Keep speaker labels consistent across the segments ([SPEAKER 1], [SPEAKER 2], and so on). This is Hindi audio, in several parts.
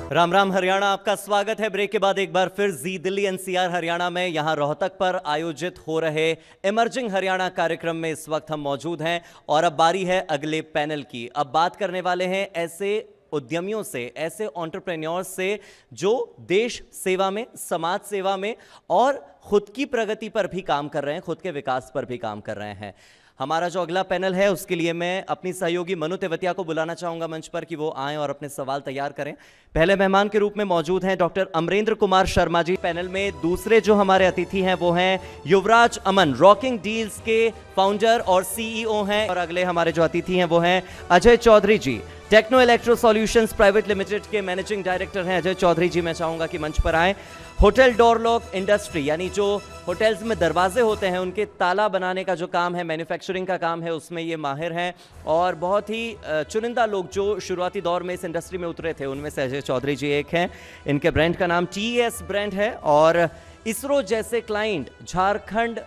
[SPEAKER 1] राम राम हरियाणा, आपका स्वागत है। ब्रेक के बाद एक बार फिर जी दिल्ली एनसीआर हरियाणा में यहां रोहतक पर आयोजित हो रहे इमर्जिंग हरियाणा कार्यक्रम में इस वक्त हम मौजूद हैं और अब बारी है अगले पैनल की। अब बात करने वाले हैं ऐसे उद्यमियों से, ऐसे एंटरप्रेन्योर्स से जो देश सेवा में, समाज सेवा में और खुद की प्रगति पर भी काम कर रहे हैं, खुद के विकास पर भी काम कर रहे हैं। हमारा जो अगला पैनल है उसके लिए मैं अपनी सहयोगी मनु तेवतिया को बुलाना चाहूंगा मंच पर कि वो आएं और अपने सवाल तैयार करें। पहले मेहमान के रूप में मौजूद हैं डॉक्टर अमरेंद्र कुमार शर्मा जी। पैनल में दूसरे जो हमारे अतिथि हैं वो हैं युवराज अमन, रॉकिंग डील्स के फाउंडर और सीईओ हैं। और अगले हमारे जो अतिथि हैं वो हैं Ajay Chaudhary ji, techno electro solutions private limited के मैनेजिंग डायरेक्टर हैं। अजय चौधरी जी, मैं चाहूंगा कि मंच पर आएं। होटल डोर लॉक इंडस्ट्री, यानी जो होटल्स में दरवाजे होते हैं उनके ताला बनाने का जो काम है, मैन्युफैक्चरिंग का काम है, उसमें ये माहिर हैं। और बहुत ही चुनिंदा लोग जो शुरुआती दौर में इस इंडस्ट्री में उतरे थे उनमें से अजय चौधरी जी एक हैं। इनके ब्रांड का नाम TES ब्रांड है और इसरो जैसे क्लाइंट, झारखंड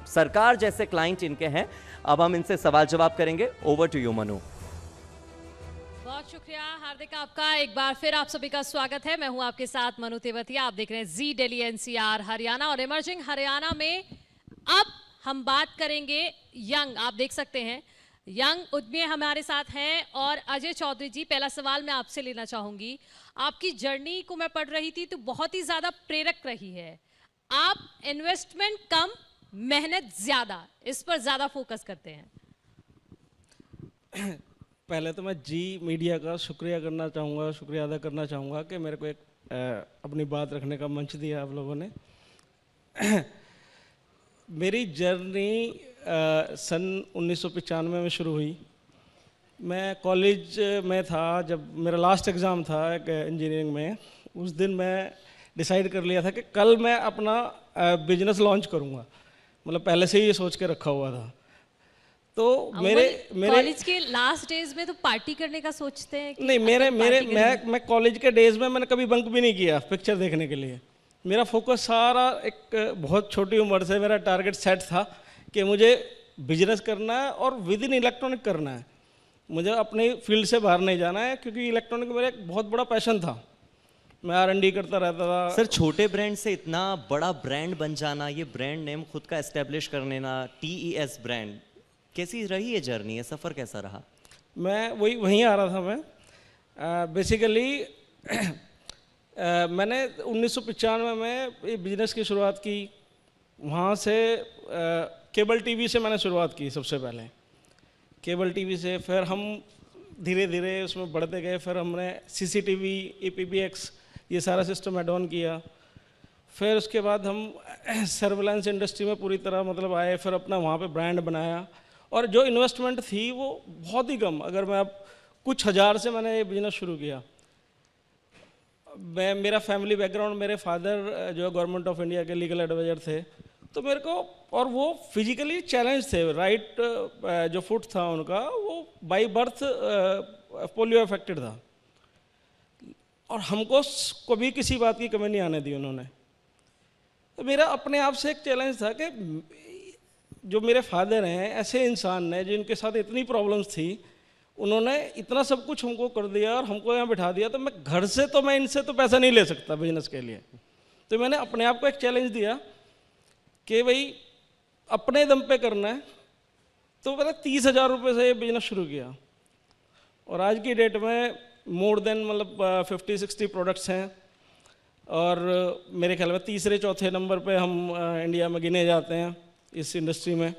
[SPEAKER 1] सरकार जैसे क्लाइंट इनके हैं। अब हम इनसे सवाल जवाब करेंगे। Over to you Manu.
[SPEAKER 2] बहुत शुक्रिया हार्दिक, आपका एक बार फिर आप सभी का स्वागत है। मैं हूं आपके साथ मनु तेवतिया। आप देख रहे हैं जी दिल्ली एनसीआर हरियाणा और इमर्जिंग हरियाणा में अब हम बात करेंगे यंग, आप देख सकते हैं यंग उद्यमी हमारे साथ हैं। और अजय चौधरी जी, पहला सवाल मैं आपसे लेना चाहूंगी। आपकी जर्नी को मैं पढ़ रही थी तो बहुत ही ज्यादा प्रेरक रही है। आप इन्वेस्टमेंट कम, मेहनत ज्यादा, इस पर ज्यादा फोकस करते हैं।
[SPEAKER 3] पहले तो मैं जी मीडिया का शुक्रिया अदा करना चाहूँगा कि मेरे को एक अपनी बात रखने का मंच दिया आप लोगों ने। मेरी जर्नी सन 1995 में शुरू हुई। मैं कॉलेज में था जब मेरा लास्ट एग्ज़ाम था इंजीनियरिंग में। उस दिन मैं डिसाइड कर लिया था कि कल मैं अपना बिजनेस लॉन्च करूँगा, मतलब पहले से ही ये सोच के रखा हुआ था। तो मेरे
[SPEAKER 2] कॉलेज के लास्ट डेज में तो पार्टी करने का सोचते हैं कि
[SPEAKER 3] नहीं, मैं कॉलेज के डेज में मैंने कभी बंक भी नहीं किया पिक्चर देखने के लिए। मेरा फोकस सारा, एक बहुत छोटी उम्र से मेरा टारगेट सेट था कि मुझे बिजनेस करना है और विद इन इलेक्ट्रॉनिक करना है। मुझे अपनी फील्ड से बाहर नहीं जाना है क्योंकि इलेक्ट्रॉनिक मेरा एक बहुत बड़ा पैशन था। मैं R&D करता रहता था।
[SPEAKER 1] सर, छोटे ब्रांड से इतना बड़ा ब्रांड बन जाना, ये ब्रांड नेम खुद का एस्टेब्लिश कर लेना, TES ब्रांड, कैसी रही है जर्नी, ये सफ़र कैसा रहा?
[SPEAKER 3] मैं वहीं आ रहा था। मैं बेसिकली मैंने 1995 में ये बिजनेस की शुरुआत की। वहाँ से केबल टीवी से मैंने शुरुआत की सबसे पहले। केबल टीवी से फिर हम धीरे धीरे उसमें बढ़ते गए। फिर हमने CCTV, APBX ये सारा सिस्टम ऐड ऑन किया। फिर उसके बाद हम सर्विलांस इंडस्ट्री में पूरी तरह मतलब आए। फिर अपना वहाँ पे ब्रांड बनाया और जो इन्वेस्टमेंट थी वो बहुत ही कम, अगर मैं अब कुछ हज़ार से मैंने ये बिजनेस शुरू किया। मेरा फैमिली बैकग्राउंड, मेरे फादर जो गवर्नमेंट ऑफ इंडिया के लीगल एडवाइजर थे, तो मेरे को, और वो फिजिकली चैलेंज थे। राइट जो फुट था उनका, वो बाई बर्थ पोलियो अफेक्टेड था और हमको कभी किसी बात की कमी नहीं आने दी उन्होंने। तो मेरा अपने आप से एक चैलेंज था कि जो मेरे फादर हैं, ऐसे इंसान हैं जिनके साथ इतनी प्रॉब्लम्स थी, उन्होंने इतना सब कुछ हमको कर दिया और हमको यहाँ बिठा दिया। तो मैं घर से तो मैं इनसे तो पैसा नहीं ले सकता बिजनेस के लिए। तो मैंने अपने आप को एक चैलेंज दिया कि भाई अपने दम पे करना है। तो मैंने 30,000 रुपये से ये बिजनेस शुरू किया और आज की डेट में मोर देन मतलब 50-60 प्रोडक्ट्स हैं और मेरे ख्याल में तीसरे चौथे नंबर पे हम इंडिया में गिने जाते हैं इस इंडस्ट्री में।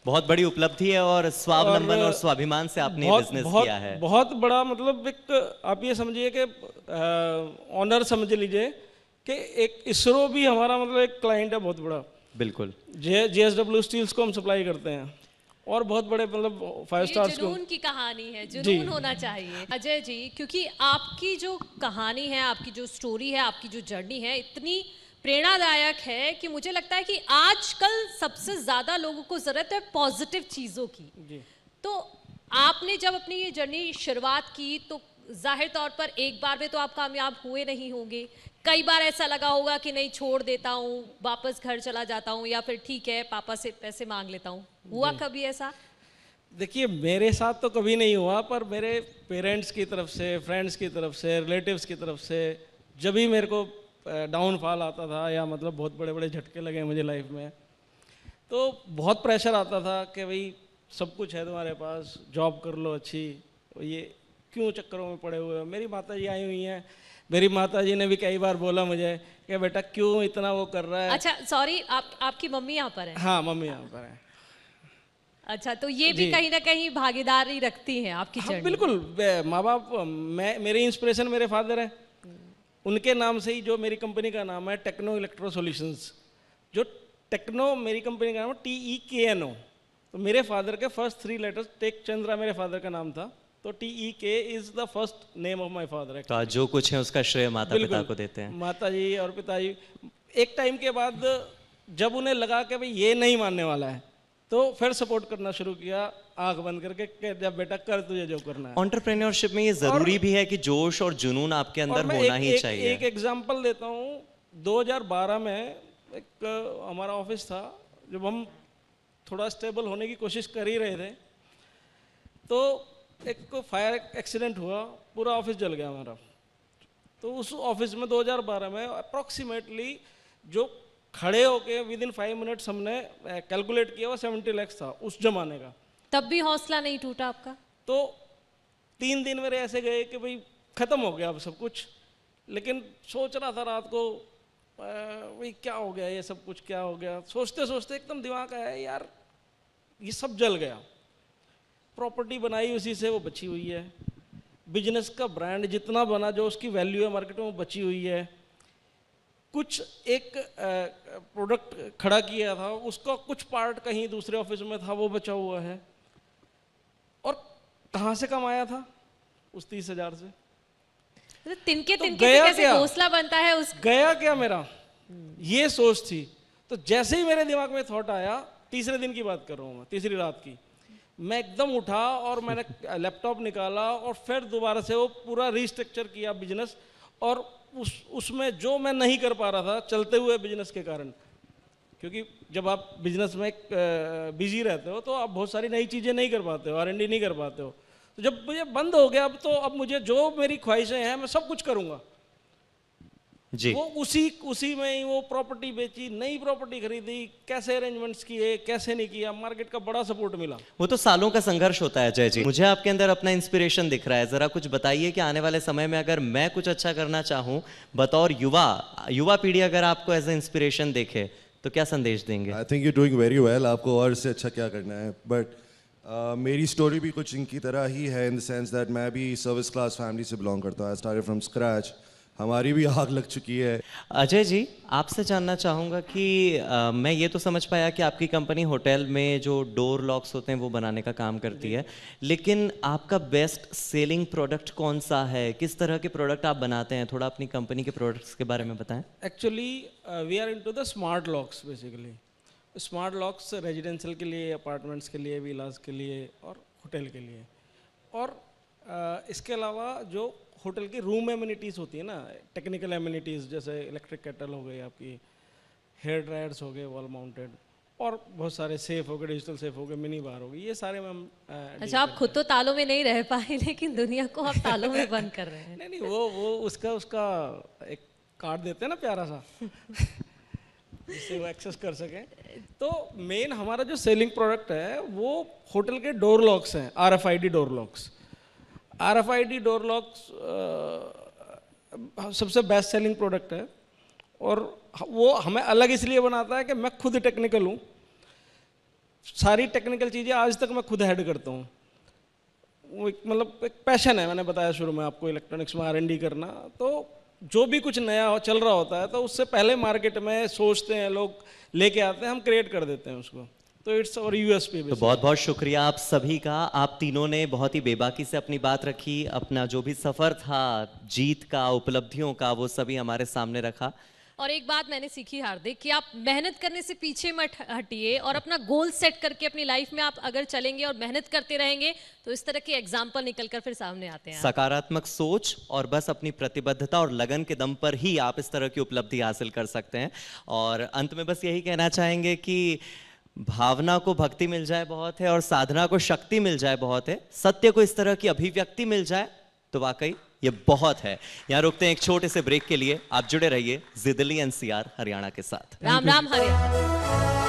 [SPEAKER 1] बहुत बड़ी उपलब्धि है और स्वावलंबन और स्वाभिमान से आपने बिजनेस किया है।
[SPEAKER 3] बहुत बड़ा, मतलब एक आप ये समझिए कि ऑनर समझ लीजिए कि एक इसरो भी हमारा मतलब एक क्लाइंट है बहुत बड़ा।
[SPEAKER 1] बिल्कुल।
[SPEAKER 3] JSW स्टील्स को हम सप्लाई करते हैं और बहुत बड़े मतलब 5 स्टार्स को।
[SPEAKER 2] जुनून की कहानी है, जुनून होना चाहिए। अजय जी, क्योंकि आपकी जो कहानी है, आपकी जो स्टोरी है, आपकी जो जर्नी है, इतनी प्रेरणादायक है कि मुझे लगता है कि आजकल सबसे ज्यादा लोगों को जरूरत है पॉजिटिव चीजों की जी। तो आपने जब अपनी ये जर्नी शुरुआत की तो जाहिर तौर पर एक बार में तो आप कामयाब हुए नहीं होंगे। कई बार ऐसा लगा होगा कि नहीं, छोड़ देता हूँ, वापस घर चला जाता हूँ, या फिर ठीक है पापा से पैसे मांग लेता हूँ। हुआ कभी ऐसा?
[SPEAKER 3] देखिए मेरे साथ तो कभी नहीं हुआ, पर मेरे पेरेंट्स की तरफ से, फ्रेंड्स की तरफ से, रिलेटिव्स की तरफ से जब भी मेरे को डाउनफॉल आता था या मतलब बहुत बड़े बड़े झटके लगे मुझे लाइफ में, तो बहुत प्रेशर आता था कि भाई सब कुछ है तुम्हारे पास, जॉब कर लो अच्छी, ये क्यों चक्करों में पड़े हुए हो। मेरी माता जी आई हुई हैं, मेरी माता जी ने भी कई बार बोला मुझे कि बेटा क्यों इतना वो कर रहा है।
[SPEAKER 2] अच्छा सॉरी, आपकी मम्मी यहाँ पर है?
[SPEAKER 3] हाँ मम्मी यहाँ पर है।
[SPEAKER 2] अच्छा, तो ये भी कहीं ना कहीं भागीदारी रखती हैं आपकी
[SPEAKER 3] हाँ
[SPEAKER 2] जर्नी?
[SPEAKER 3] बिल्कुल, माँ बाप, मेरी इंस्पिरेशन मेरे फादर है, उनके नाम से ही जो मेरी कंपनी का नाम है टेक्नो इलेक्ट्रो सॉल्यूशंस। जो टेक्नो मेरी कंपनी का नाम है TEKNO, तो मेरे फादर के फर्स्ट 3 लेटर्स, टेक चंद्रा मेरे फादर का नाम था, तो TEK is the first name of my father.
[SPEAKER 1] तो आज जो कुछ है उसका श्रेय माता पिता को देते हैं।
[SPEAKER 3] माता जी और पिताजी एक टाइम के बाद जब उन्हें लगा कि भाई ये नहीं मानने वाला है, तो फिर सपोर्ट करना शुरू किया आंख बंद करके कि जब बेटा कर, तुझे जो करना है।
[SPEAKER 1] एंटरप्रेन्योरशिप में ये जरूरी भी है कि जोश और जुनून आपके अंदर होना ही चाहिए।
[SPEAKER 3] एक एग्जांपल देता हूँ, 2012 में एक हमारा ऑफिस था, जब हम थोड़ा स्टेबल होने की कोशिश कर ही रहे थे, तो एक फायर एक्सीडेंट हुआ, पूरा ऑफिस जल गया हमारा। तो उस ऑफिस में 2012 में अप्रॉक्सीमेटली जो खड़े होके विद इन 5 मिनट्स हमने कैलकुलेट किया, वो 70 लाख था उस जमाने का।
[SPEAKER 2] तब भी हौसला नहीं टूटा आपका?
[SPEAKER 3] तो 3 दिन मेरे ऐसे गए कि भाई खत्म हो गया अब सब कुछ, लेकिन सोच रहा था रात को भाई क्या हो गया, ये सब कुछ क्या हो गया। सोचते सोचते एकदम दिमाग आया यार ये सब जल गया। प्रॉपर्टी बनाई उसी से, वो बची हुई है। बिजनेस का ब्रांड जितना बना, जो उसकी वैल्यू है मार्केट में, वो बची हुई है। कुछ एक प्रोडक्ट खड़ा किया था, उसका कुछ पार्ट कहीं दूसरे ऑफिस में था, वो बचा हुआ है। और कहाँ से कमाया था उस 30,000 से?
[SPEAKER 2] तो तिनके
[SPEAKER 3] तो
[SPEAKER 2] तिनके
[SPEAKER 3] गया
[SPEAKER 2] से कैसे
[SPEAKER 3] क्या?
[SPEAKER 2] घोंसला बनता है उस?
[SPEAKER 3] गया क्या मेरा, ये सोच थी। तो जैसे ही मेरे दिमाग में थॉट आया, तीसरे दिन की बात कर रहा हूँ मैं, तीसरी रात की, मैं एकदम उठा और मैंने लैपटॉप निकाला और फिर दोबारा से वो पूरा रीस्ट्रक्चर किया बिजनेस। और उसमें जो मैं नहीं कर पा रहा था चलते हुए बिजनेस के कारण, क्योंकि जब आप बिजनेस में बिजी रहते हो तो आप बहुत सारी नई चीज़ें नहीं कर पाते हो, R&D नहीं कर पाते हो। तो जब मुझे बंद हो गया, अब मुझे जो मेरी ख्वाहिशें हैं मैं सब कुछ करूँगा
[SPEAKER 1] जी।
[SPEAKER 3] वो उसी में ही वो प्रॉपर्टी बेची, नई प्रॉपर्टी खरीदी, कैसे अरेंजमेंट्स किए, कैसे नहीं किया, मार्केट का बड़ा सपोर्ट मिला।
[SPEAKER 1] वो तो सालों का संघर्ष होता है जय जी। मुझे आपके अंदर अपना इंस्पिरेशन दिख रहा है, जरा कुछ बताइए कि आने वाले समय में अगर मैं कुछ अच्छा करना चाहूँ बतौर युवा पीढ़ी अगर आपको एज ए इंस्पिरेशन देखे तो क्या संदेश देंगे?
[SPEAKER 4] I think you doing very well. आपको और से अच्छा क्या करना है। बट मेरी स्टोरी भी कुछ इनकी तरह ही है, इन द सेंस दैट मैं भी सर्विस क्लास फैमिली से बिलोंग करता हूँ। I started from scratch. हमारी भी आग लग चुकी है।
[SPEAKER 1] अजय जी, आपसे जानना चाहूँगा कि मैं ये तो समझ पाया कि आपकी कंपनी होटल में जो डोर लॉक्स होते हैं वो बनाने का काम करती है, लेकिन आपका बेस्ट सेलिंग प्रोडक्ट कौन सा है? किस तरह के प्रोडक्ट आप बनाते हैं? थोड़ा अपनी कंपनी के प्रोडक्ट्स के बारे में बताएं।
[SPEAKER 3] Actually we are into the smart locks. Basically smart locks residential के लिए, अपार्टमेंट्स के लिए, विलास के लिए और होटल के लिए। और इसके अलावा जो होटल की रूम एमिनिटीज़ होती है ना, टेक्निकल एमिनिटीज़, जैसे इलेक्ट्रिक केटल हो गई, आपकी हेयर ड्रायर्स हो गए वॉल माउंटेड, और बहुत सारे सेफ हो गए, डिजिटल सेफ हो गए, मिनी बार हो गई, ये सारे में हम
[SPEAKER 2] अच्छा, आप खुद तो तालों में नहीं रह पाए, लेकिन दुनिया को आप तालों में बंद कर रहे हैं।
[SPEAKER 3] नहीं, वो उसका एक कार्ड देते हैं ना प्यारा सा जिससे वो एक्सेस कर सकें। तो मेन हमारा जो सेलिंग प्रोडक्ट है वो होटल के डोर लॉक्स हैं, RFID door locks. RFID door locks सबसे बेस्ट सेलिंग प्रोडक्ट है, और वो हमें अलग इसलिए बनाता है कि मैं खुद टेक्निकल हूँ। सारी टेक्निकल चीज़ें आज तक मैं खुद हेड करता हूँ। वो मतलब एक पैशन है, मैंने बताया शुरू में आपको, इलेक्ट्रॉनिक्स में R&D करना। तो जो भी कुछ नया चल रहा होता है तो उससे पहले मार्केट में सोचते हैं लोग, लेके आते हैं, हम क्रिएट कर देते हैं उसको। तो इट्स और USP।
[SPEAKER 1] तो बहुत बहुत शुक्रिया आप सभी का। आप तीनों ने बहुत ही बेबाकी से अपनी बात रखी, अपना जो भी सफ़र था जीत का, उपलब्धियों का, वो सभी हमारे सामने रखा।
[SPEAKER 2] और एक बात मैंने सीखी हार्दिक, कि आप मेहनत करने से पीछे मत हटिए, और अपना गोल सेट करके अपनी लाइफ में आप अगर चलेंगे और मेहनत करते रहेंगे तो इस तरह के एग्जाम्पल निकलकर फिर सामने आते हैं।
[SPEAKER 1] सकारात्मक सोच और बस अपनी प्रतिबद्धता और लगन के दम पर ही आप इस तरह की उपलब्धि हासिल कर सकते हैं। और अंत में बस यही कहना चाहेंगे कि भावना को भक्ति मिल जाए बहुत है और साधना को शक्ति मिल जाए बहुत है, सत्य को इस तरह की अभिव्यक्ति मिल जाए तो वाकई ये बहुत है। यहाँ रुकते हैं एक छोटे से ब्रेक के लिए, आप जुड़े रहिए जी दिल्ली एनसीआर हरियाणा के साथ।
[SPEAKER 2] राम राम हरियाणा।